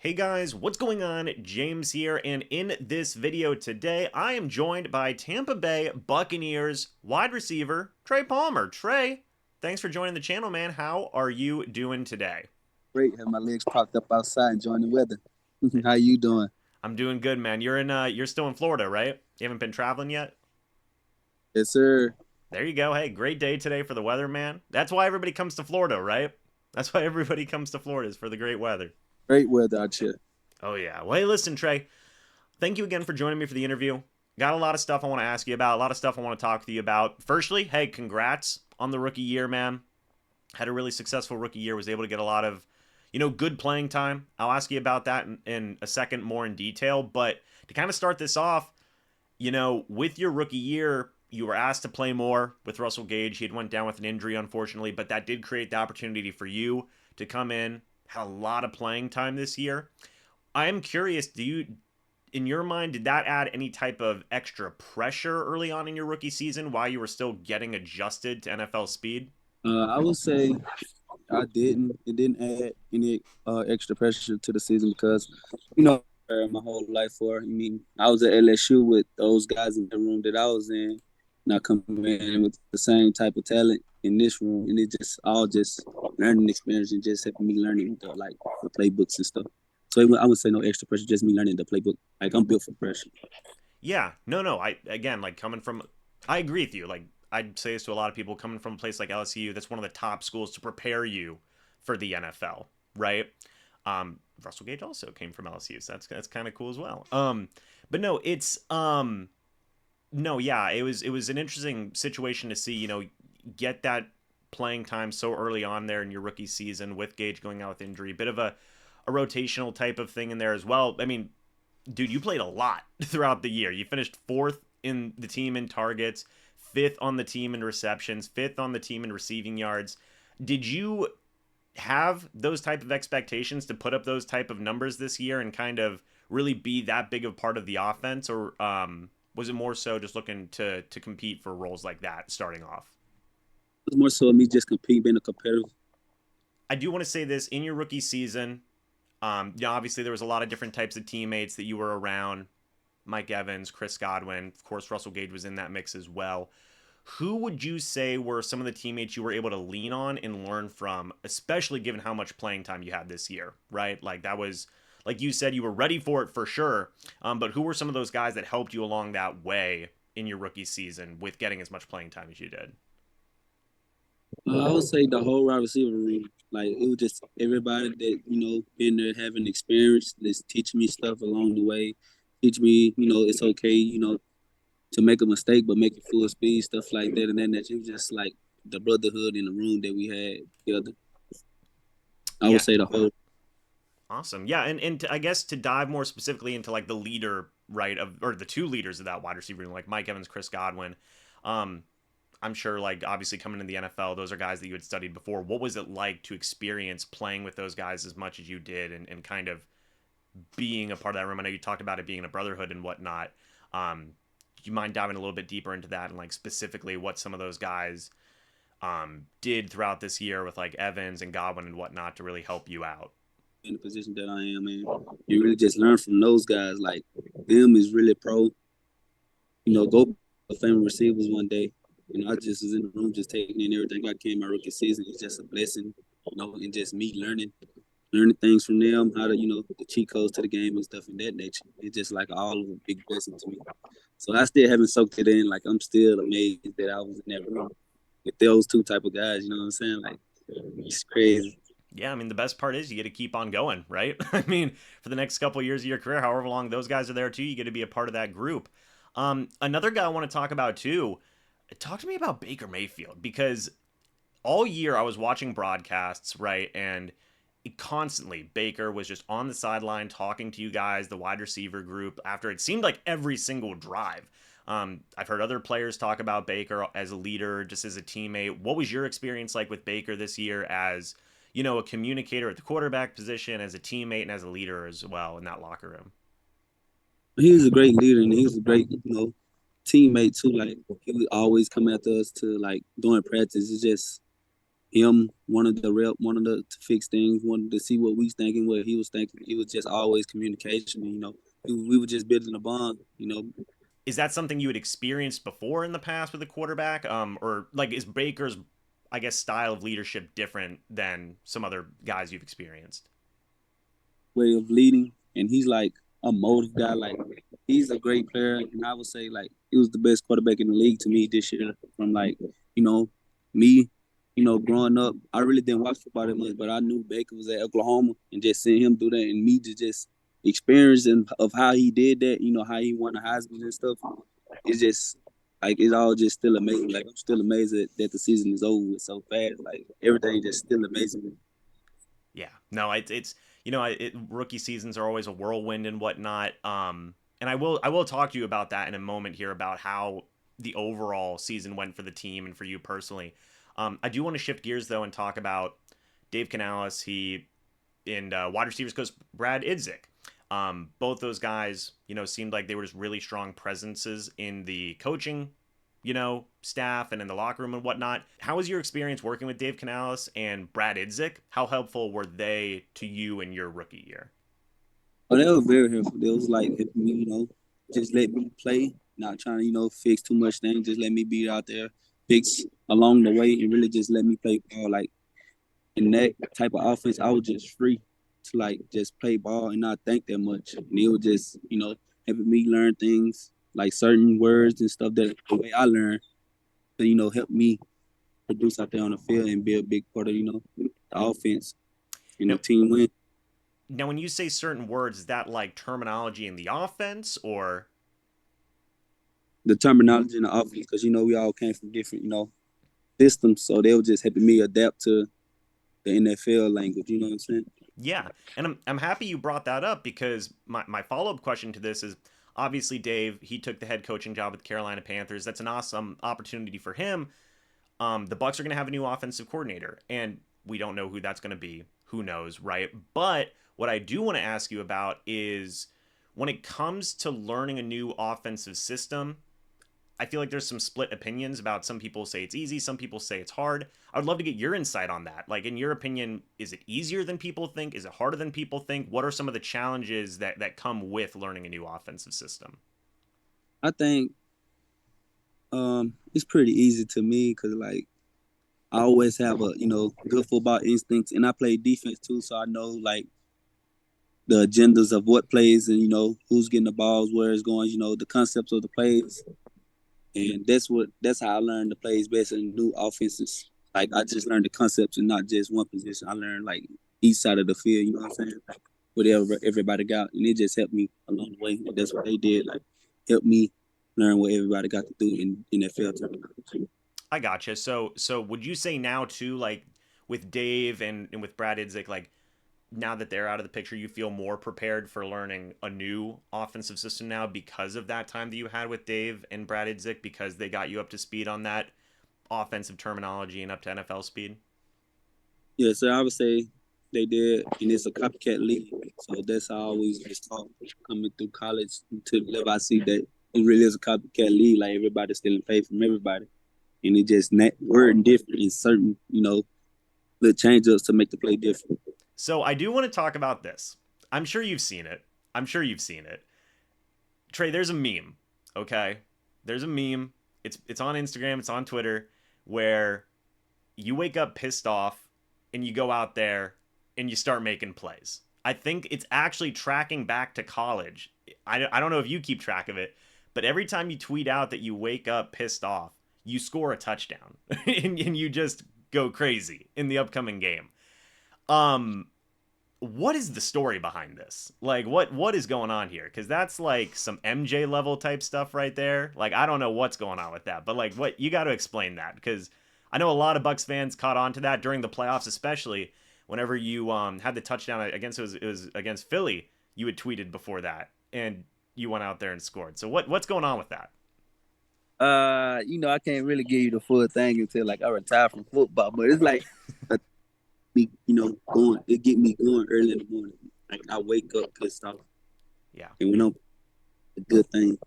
Hey guys, what's going on? James here, and in this video today, I am joined by Tampa Bay Buccaneers wide receiver Trey Palmer. Trey, thanks for joining the channel, man. How are you doing today? Great. Have my legs propped up outside enjoying the weather. How you doing? I'm doing good, man. You're still in Florida, right? You haven't been traveling yet? Yes, sir. There you go. Hey, great day today for the weather, man. That's why everybody comes to Florida, right? That's why everybody comes to Florida is for the great weather. Great weather out here. Oh yeah. Well, hey, listen, Trey. Thank you again for joining me for the interview. Got a lot of stuff I want to ask you about, a lot of stuff I want to talk to you about. Firstly, hey, congrats on the rookie year, man. Had a really successful rookie year, was able to get a lot of, good playing time. I'll ask you about that in a second more in detail. But to kind of start this off, with your rookie year, you were asked to play more with Russell Gage. He had went down with an injury, unfortunately, but that did create the opportunity for you to come in, had a lot of playing time this year. I am curious, in your mind, did that add any type of extra pressure early on in your rookie season while you were still getting adjusted to NFL speed? I would say I didn't. It didn't add any extra pressure to the season because, my whole life for. I mean, I was at LSU with those guys in the room that I was in. Now coming in with the same type of talent in this room, and it just all just learning experience and just helping me learning the playbooks and stuff. So I would say no extra pressure, just me learning the playbook. Like I'm built for pressure. Yeah, no. I again, like coming from, I agree with you. Like I'd say this to a lot of people coming from a place like LSU. That's one of the top schools to prepare you for the NFL, right? Russell Gage also came from LSU, so that's kind of cool as well. But no, it's no, yeah, it was an interesting situation to see. Get that playing time so early on there in your rookie season with Gage going out with injury, bit of a rotational type of thing in there as well. I mean, dude, you played a lot throughout the year. You finished fourth in the team in targets, fifth on the team in receptions, fifth on the team in receiving yards. Did you have those type of expectations to put up those type of numbers this year and kind of really be that big of part of the offense, or was it more so just looking to compete for roles like that starting off? It was more so me just competing, being a competitive. I do want to say this in your rookie season. Obviously there was a lot of different types of teammates that you were around. Mike Evans, Chris Godwin, of course, Russell Gage was in that mix as well. Who would you say were some of the teammates you were able to lean on and learn from, especially given how much playing time you had this year, right? Like that was, like you said, you were ready for it for sure. But who were some of those guys that helped you along that way in your rookie season with getting as much playing time as you did? I would say the whole wide receiver room. Like it was just everybody that been there having experience, that's teaching me stuff along the way. Teach me, it's okay, to make a mistake, but make it full speed, stuff like that. And then that you just like the brotherhood in the room that we had together. I would Yeah, say the whole. awesome. Yeah, I guess to dive more specifically into like the leader, right, of or the two leaders of that wide receiver room, like Mike Evans, Chris Godwin. Um, I'm sure, like obviously coming in the NFL, those are guys that you had studied before. What was it like to experience playing with those guys as much as you did, and kind of being a part of that room? I know you talked about it being a brotherhood and whatnot. Do you mind diving a little bit deeper into that and like specifically what some of those guys did throughout this year with like Evans and Godwin and whatnot to really help you out? In the position that I am in, you really just learn from those guys. Like them is really pro. Go family receivers one day. I just was in the room just taking in everything I can my rookie season. It's just a blessing, and just me learning things from them, how to, the cheat codes to the game and stuff in that nature. It's just like all of a big blessing to me. So I still haven't soaked it in. Like I'm still amazed that I was in that room with those two type of guys. You know what I'm saying? Like it's crazy. Yeah, I mean the best part is you get to keep on going, right? I mean, for the next couple of years of your career, however long those guys are there too, you get to be a part of that group. Another guy I want to talk about too. Talk to me about Baker Mayfield because all year I was watching broadcasts, right, and constantly Baker was just on the sideline talking to you guys, the wide receiver group, after it seemed like every single drive. I've heard other players talk about Baker as a leader, just as a teammate. What was your experience like with Baker this year as, a communicator at the quarterback position, as a teammate, and as a leader as well in that locker room? He was a great leader and he was a great, teammate too. Like he would always come after us to like during practice. It's just him wanted to fix things, wanted to see what we was thinking, what he was thinking. It was just always communication. We were just building a bond. Is that something you had experienced before in the past with a quarterback? Or like is Baker's, I guess, style of leadership different than some other guys you've experienced? Way of leading, and he's like a motive guy. Like he's a great player, and I would say like he was the best quarterback in the league to me this year. From like me, growing up, I really didn't watch football that much, but I knew Baker was at Oklahoma, and just seeing him do that, and me to just experiencing of how he did that, how he won the Heisman and stuff. It's just like it's all just still amazing. Like I'm still amazed that the season is over with so fast. Like everything just still amazing. Yeah, no, it's rookie seasons are always a whirlwind and whatnot. And I will talk to you about that in a moment here about how the overall season went for the team and for you personally. I do want to shift gears though and talk about Dave Canales. He and wide receivers coach Brad Idzik. Both those guys, seemed like they were just really strong presences in the coaching, staff and in the locker room and whatnot. How was your experience working with Dave Canales and Brad Idzik? How helpful were they to you in your rookie year? Oh, they were very helpful. They was like helping me, just let me play, not trying to, fix too much things. Just let me be out there, fix along the way, and really just let me play ball. Like in that type of offense, I was just free to like just play ball and not think that much. And it was just, helping me learn things like certain words and stuff that the way I learned to, help me produce out there on the field and be a big part of, the offense and the Now, team win. now when you say certain words, is that like terminology in the offense or The terminology in the offense, because we all came from different, systems, so they were just helping me adapt to the NFL language. You know what I'm saying? yeah, and I'm happy you brought that up because my follow up question to this is obviously Dave he took the head coaching job with the Carolina Panthers. That's an awesome opportunity for him. The Bucs are going to have a new offensive coordinator, and we don't know who that's going to be. Who knows, right? But what I do want to ask you about is when it comes to learning a new offensive system. I feel like there's some split opinions about some people say it's easy, some people say it's hard. I would love to get your insight on that. Like in your opinion, is it easier than people think? Is it harder than people think? What are some of the challenges that come with learning a new offensive system? I think it's pretty easy to me because like I always have a good football instincts, and I play defense too, so I know like the agendas of what plays and who's getting the balls, where it's going, the concepts of the plays, and that's how I learned the plays best in new offenses. Like I just learned the concepts and not just one position. I learned like each side of the field. You know what I'm saying? Like, whatever everybody got, and it just helped me along the way. And that's what they did. Like help me learn what everybody got to do in NFL terminology. I gotcha. So would you say now too, like with Dave and with Brad Idzik, like now that they're out of the picture, you feel more prepared for learning a new offensive system now because of that time that you had with Dave and Brad Idzik because they got you up to speed on that offensive terminology and up to NFL speed? Yeah, so I would say they did, and it's a copycat league. So that's how I always just talk coming through college to the level I see that it really is a copycat league. Like everybody's stealing pay from everybody, and it just word different in certain, little change ups to make the play different. So I do want to talk about this. I'm sure you've seen it. I'm sure you've seen it. Trey, there's a meme, okay? There's a meme. It's on Instagram, it's on Twitter, where you wake up pissed off and you go out there and you start making plays. I think it's actually tracking back to college. I don't know if you keep track of it, but every time you tweet out that you wake up pissed off, you score a touchdown and you just go crazy in the upcoming game. Um, what is the story behind this? Like what is going on here? Cuz that's like some MJ level type stuff right there. Like I don't know what's going on with that, but like what you got to explain that cuz I know a lot of Bucs fans caught on to that during the playoffs especially whenever you had the touchdown against it was against Philly, you had tweeted before that and you went out there and scored. So what's going on with that? I can't really give you the full thing until like I retire from football, but it's like me, going it get me going early in the morning. Like I wake up pissed off, Yeah. and when I'm a good thing.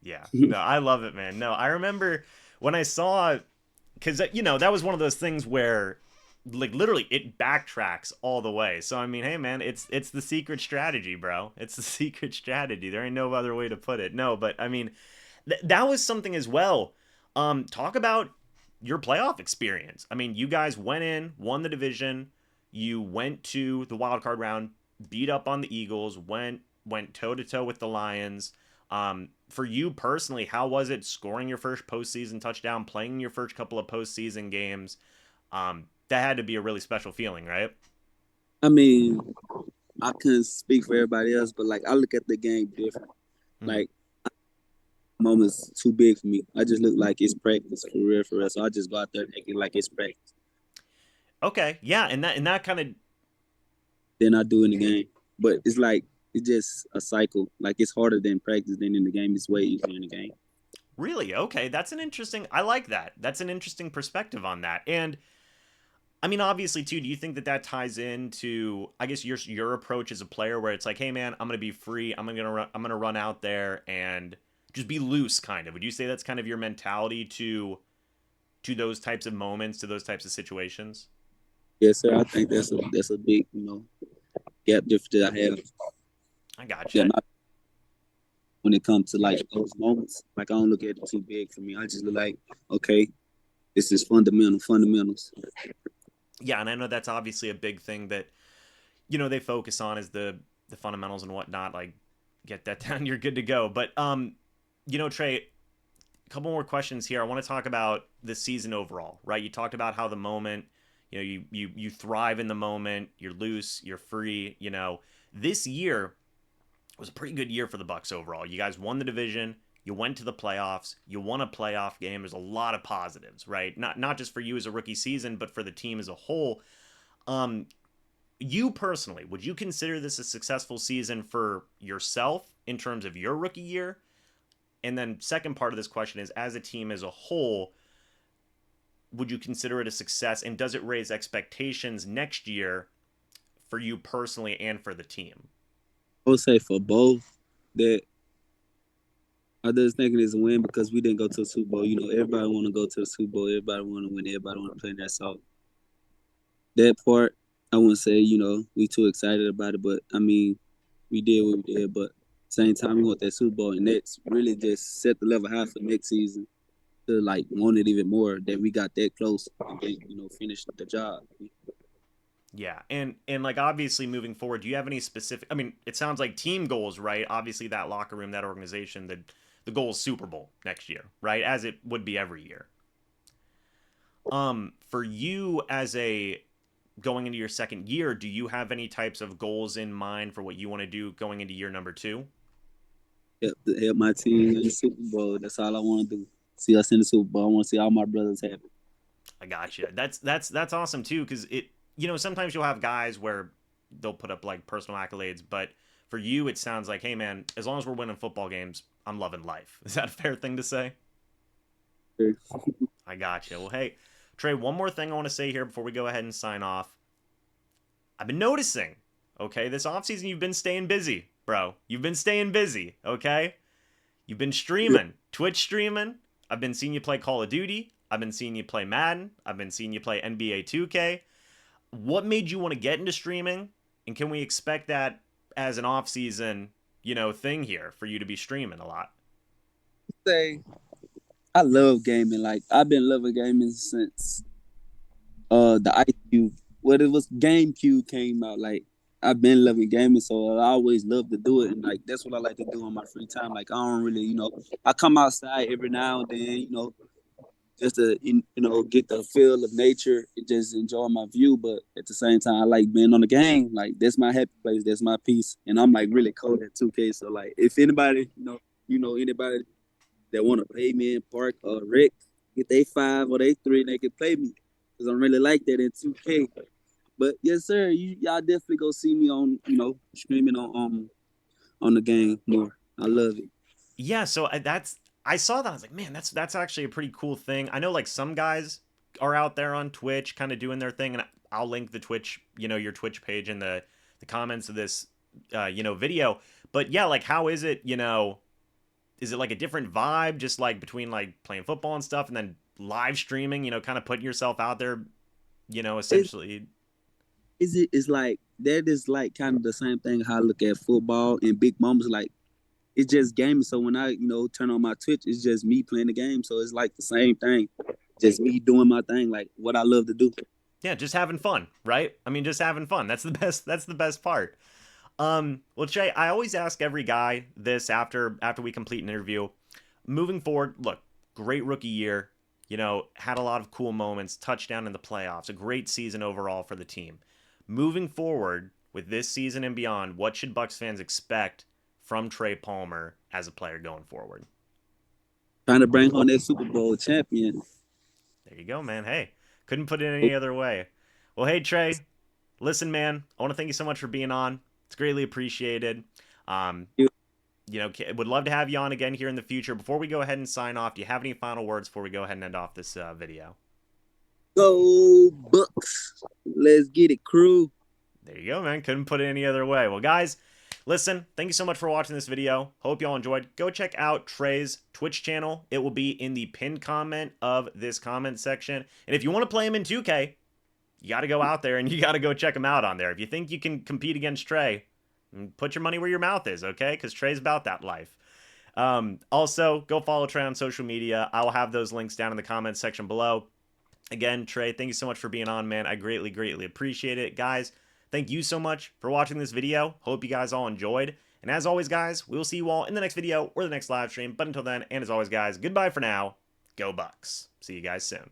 Yeah. No, I love it, man. No, I remember when I saw because that was one of those things where like literally it backtracks all the way. So I mean, hey man, it's the secret strategy, bro. It's the secret strategy. There ain't no other way to put it. No, but I mean, that was something as well. Talk about your playoff experience. I mean, you guys went in, won the division. You went to the wild card round, beat up on the Eagles, went toe to toe with the Lions. For you personally, how was it scoring your first postseason touchdown, playing your first couple of postseason games? That had to be a really special feeling, right? I mean, I couldn't speak for everybody else, but like I look at the game different. Mm-hmm. Like moments too big for me. I just look like it's practice for real, for real. So I just go out there thinking like it's practice. Okay, yeah, and that kind of Then I do in the game. But it's like it's just a cycle. Like it's harder than practice than in the game. It's way easier in the game. really okay. That's an interesting. I like that. That's an interesting perspective on that. And I mean, obviously, too. Do you think that ties into, I guess, your approach as a player, where it's like, hey, man, I'm gonna be free. I'm gonna run out there and just be loose, kind of. Would you say that's kind of your mentality to those types of moments, to those types of situations? Yes, sir. I think that's a big, gap difference that I have. I Yeah, gotcha. not when it comes to like those moments. Like I don't look at it too big for me. I just look like, okay, this is fundamentals. Yeah, and I know that's obviously a big thing that they focus on is the fundamentals and whatnot. Like, get that down, you're good to go. But Trey, a couple more questions here. I want to talk about the season overall, right? You talked about how the moment, you thrive in the moment, you're loose, you're free. This year was a pretty good year for the Bucs overall. You guys won the division, you went to the playoffs, you won a playoff game. There's a lot of positives, right? Not just for you as a rookie season, but for the team as a whole. Um, you personally, would you consider this a successful season for yourself in terms of your rookie year? And then second part of this question is, as a team as a whole, would you consider it a success, and does it raise expectations next year for you personally and for the team? I would say for both that I just thinking it's a win because we didn't go to the Super Bowl. Everybody want to go to the Super Bowl. Everybody want to win. Everybody want to play in that. So that part, I wouldn't say we too excited about it, but I mean we did what we did. But same time we want that Super Bowl, and that's really just set the level high for next season to like want it even more that we got that close and then, finish the job. Yeah, and like obviously moving forward, do you have any specific? I mean, it sounds like team goals, right? Obviously, that locker room, that organization, the goal is Super Bowl next year, right? As it would be every year. For you as a going into your second year, do you have any types of goals in mind for what you want to do going into year number two? Help my team in the Super Bowl. That's all I want to do. See us in the Super Bowl. I want to see all my brothers happy. I got you. That's awesome too, because sometimes you'll have guys where they'll put up like personal accolades, but for you it sounds like, hey man, as long as we're winning football games, I'm loving life. Is that a fair thing to say? I got you. Well, hey, Trey, one more thing I want to say here before we go ahead and sign off. I've been noticing, okay, this offseason you've been staying busy, bro. You've been staying busy, okay? You've been streaming, Twitch streaming. I've been seeing you play Call of Duty. I've been seeing you play Madden. I've been seeing you play NBA 2K. What made you want to get into streaming? And can we expect that as an off-season, thing here for you to be streaming a lot? Say I love gaming. Like I've been loving gaming since the Ice Cube. What it was GameCube came out. Like I've been loving gaming, so I always love to do it, and like that's what I like to do on my free time. Like I don't really, I come outside every now and then, just to get the feel of nature and just enjoy my view. But at the same time, I like being on the game. Like that's my happy place. That's my peace. And I'm like really cold at 2K. So like if anybody, anybody that want to play me in Park or Rick, get they 5 or they 3, and they can play me because I'm really like that in 2K. But yes, sir, y'all definitely go see me on streaming on the game more. I love it. Yeah, so I saw that. I was like, man, that's actually a pretty cool thing. I know like some guys are out there on Twitch kind of doing their thing, and I'll link the Twitch, your Twitch page in the comments of this video. But yeah, like how is it, is it like a different vibe just like between like playing football and stuff and then live streaming, kind of putting yourself out there, It's essentially. it's like that is like kind of the same thing how I look at football and big moments. Like it's just gaming. So when I turn on my Twitch, it's just me playing the game. So it's like the same thing, just me doing my thing, like what I love to do. Yeah, just having fun, right? I mean, just having fun. That's the best. That's the best part. Well, Trey, I always ask every guy this after we complete an interview. Moving forward, look, great rookie year. Had a lot of cool moments, touchdown in the playoffs, a great season overall for the team. Moving forward with this season and beyond, what should Bucs fans expect from Trey Palmer as a player going forward? Trying to bring home that Super Bowl champion. There you go, man. Hey, couldn't put it any other way. Well, hey, Trey, listen, man, I want to thank you so much for being on. It's greatly appreciated. Um, would love to have you on again here in the future. Before we go ahead and sign off, do you have any final words before we go ahead and end off this video? Go Bucs. Let's get it, crew. There you go, man. Couldn't put it any other way. Well, guys, listen, thank you so much for watching this video. Hope y'all enjoyed. Go check out Trey's Twitch channel. It will be in the pinned comment of this comment section. And if you want to play him in 2K, you got to go out there and you got to go check him out on there. If you think you can compete against Trey, put your money where your mouth is, okay? Because Trey's about that life. Also, go follow Trey on social media. I will have those links down in the comments section below. Again, Trey, thank you so much for being on, man. I greatly, greatly appreciate it. Guys, thank you so much for watching this video. Hope you guys all enjoyed. And as always, guys, we'll see you all in the next video or the next live stream. But until then, and as always, guys, goodbye for now. Go Bucs. See you guys soon.